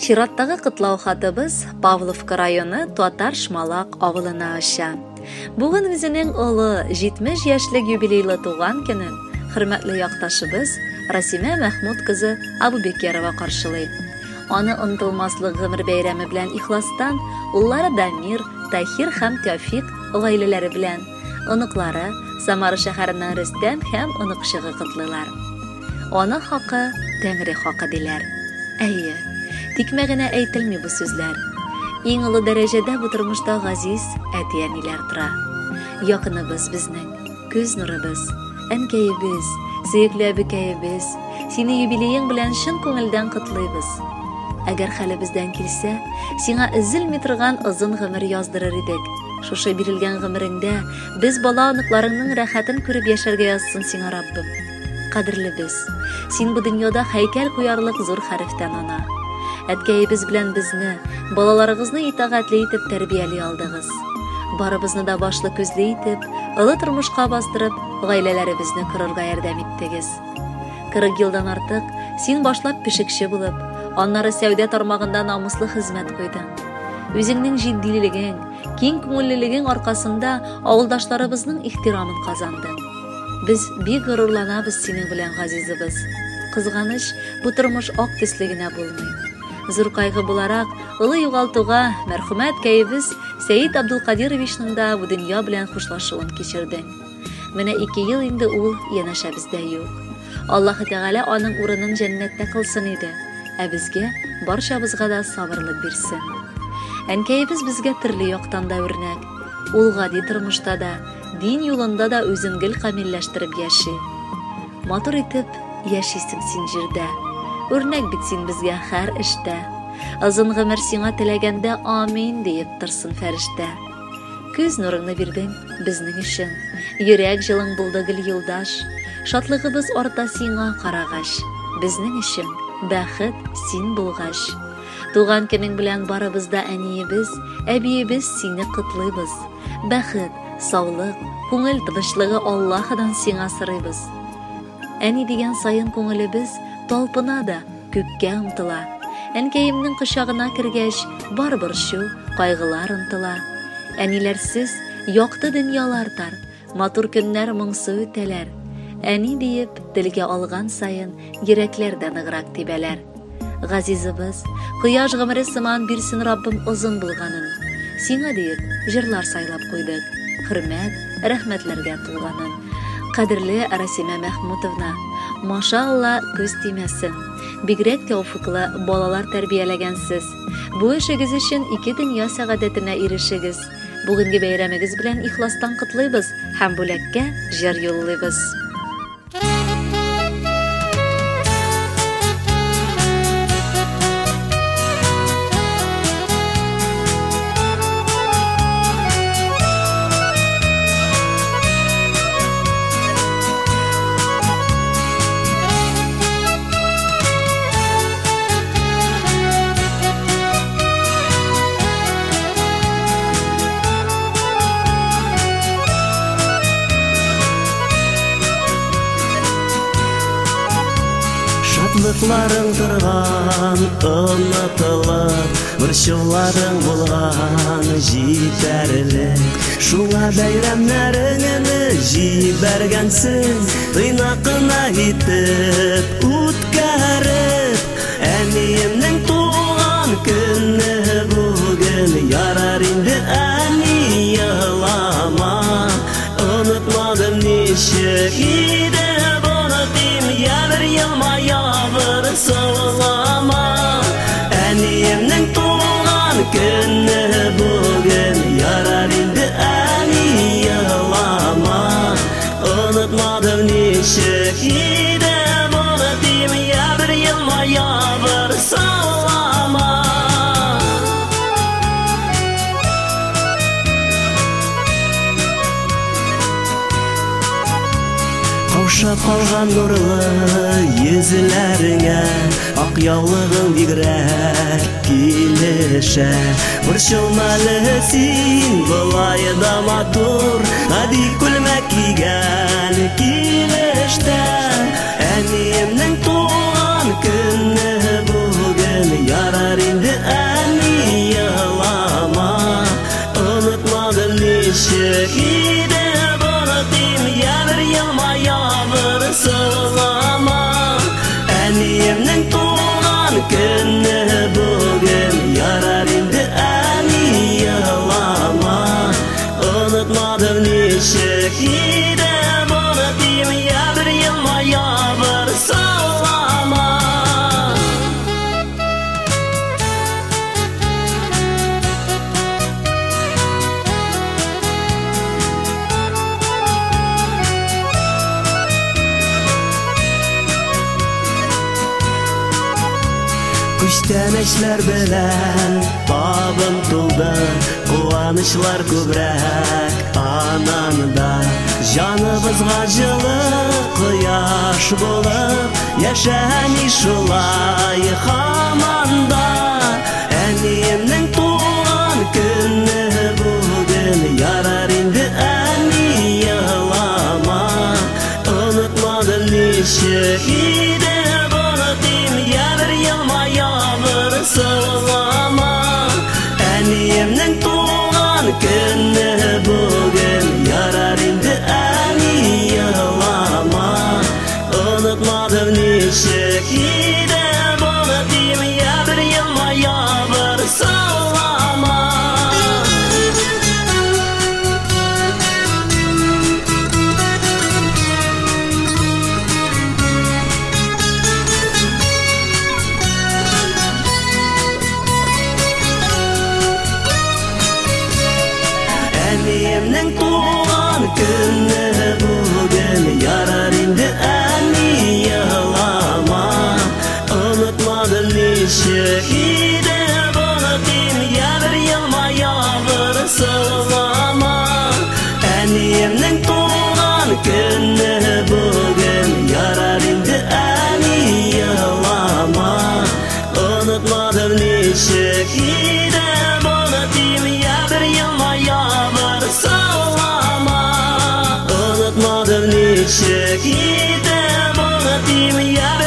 Чираттагы кытлау хатыбыз Павловка районы Туатар Шмалак авылына аша. Бүгін үзенең улы 70 яшьлек юбилейлы туган көнен хөрмәтле якташыбыз Расима Мәхмүд кызы Абубекерова каршылый. Аны онытылмаслык гомер бәйрәме белән ихластан уллары Дамир, Тахир һәм Тәүфик гаиләләре белән, оныклары Самара шәһәреннән Рөстәм һәм оныкчыгы котлыйлар. Аны хакы Тәңре хакы диләр. Әйе, тикмә генә әйтелми бу сүзләр. Иң олы дәрәҗәдә бу тормышта газиз әти-әниләр тора. Якыныбыз безнең, күз нурыбыз, әнкәебез, сөекле әбекәебез, сине юбилеең белән чын күңелдән котлыйбыз. Әгәр хәлебездән килсә, сиңа өзелми торган озын гомер яздырыр идек. Шушы бирелгән гомереңдә без бала аныкларыңның рәхәтен күреп яшәргә язсын сиңа Раббым. Кадерлебез, син бу дөньяда һәйкәл куярлык зур хәрефтән ана. Әткәебез белән безне, балаларыгызны итәгатьле итеп тәрбияли алдыгыз. Барыбызны да башлы күзле итеп, олы тормышка бастырып, гаиләләребезне корырга ярдәм иттегез. 40 елдан артык син башлап пешекче булып, аннары сәүдә тармагында намуслы хезмәт куйдың. Үзеңнең җитдилегең, киң күңеллелегең аркасында авылдашларыбызның ихтирамын казандың. Без бик горурланабыз синең белән, газизыбыз. Кызганыч, бу тормыш ак төсле генә булмый. Зур кайгы буларак, улы югалтуга мәрхүмә әткәебез Сәйид Абдулкадировичның да бу дөнья белән хушлашуын кичердең. Менә 2 ел инде ул янәшә бездә юк. Аллаһы Тәгалә аның урынын җәннәттә кылсын иде, ә безгә, барчабызга да сабырлык бирсен. Әнкәебез безгә төрле яктан да үрнәк. Ул гади тормышта да, дин юлында да үзен гел камилләштереп яши. Матур итеп яшисең син җирдә. Үрнәк бит син безгә һәр эштә. Озын гомер сиңа теләгәндә амин диеп торсын фәрештә. Күз нурыңны бирдең безнең өчен. Йөрәк җылың булды гел юлдаш. Шатлыгыбыз арта сиңа карагач. Безнең өчен бәхет син булгач. Туган көнең белән барыбызда әниебез, әбиебез сине котлыйбыз. Бәхет, саулык, күңел тынычлыгы Аллаһыдан сиңа сорыйбыз. Әни дигән саен күңелебез талпына да, күккә омтыла. Әнкәемнең кочагына кергәч, бар борчу, кайгылар ынтыла. Әниләрсез якты дөньялар тар, матур көннәр моңсу үтәләр. Әни диеп, телгә алган саен йөрәкләр дә ныграк тибәләр. Газизыбыз, кояш гомере сыман бирсен Раббым озын булганын. Сиңа диеп, җырлар сайлап куйдык. Хөрмәт, рәхмәтләргә тулганын. Кадерле Расима Мәхмүтовна, машалла күз тимәсен. Бигрәк тәүфыклы балалар тәрбияләгәнсез. Бу эшегез өчен 2 дөнья сәгадәтенә ирешегез. Бүгенге бәйрәмегез белән ихластан котлыйбыз һәм бүләккә җыр юллыйбыз. Шатлыкларың торган, онытылып, борчуларың булган җитәрлек. Шуңа бәйрәмнәреңне җибәргәнсең, тыйнакына итеп үткәреп. Әниемнең туган көне бүген, ярар инде әни елама. Онытмадым ничек иде онытыйм, ябыр елмая сылама. Әниемнең туган көне бүген, ярар инде әни елама. Онытмадым ничек иде онытыйм, ябыр елмая сылама. Каушап калган нурлы йөзләреңә, ак яулыгың бигрәк килешә. Борчылмалы син болай да матур, гади күлмәк кигән килештә. Әниемнең туган көне бүген, ярар инде Күчтәнешләр белән табын тулды, куанычлар күбрәк ананда. Җаныбызга җылы кояш булып, яшәми шулай һаманда. Әниемнең туган көне бүген, ярар инде әни елама. Онытмадым ничек иде булдым, ябыр елма, ябыр сылама. Әниемнең туган көне бүген, ярар инде әни елама. Онытмадым ничек иде булдым, ябыр елма, ябыр сылама. Әниемнең туган көне бүген, ярар инде әни елама. Онытмадым ничек иде булдым, ябыр елма, ябыр сылама. Әниемнең туган көне бүген, ярар инде әни елама. Онытмадым ничек иде булдым, ябыр елма, ябыр сылама. Онытмадым ничек иде булдым, ябыр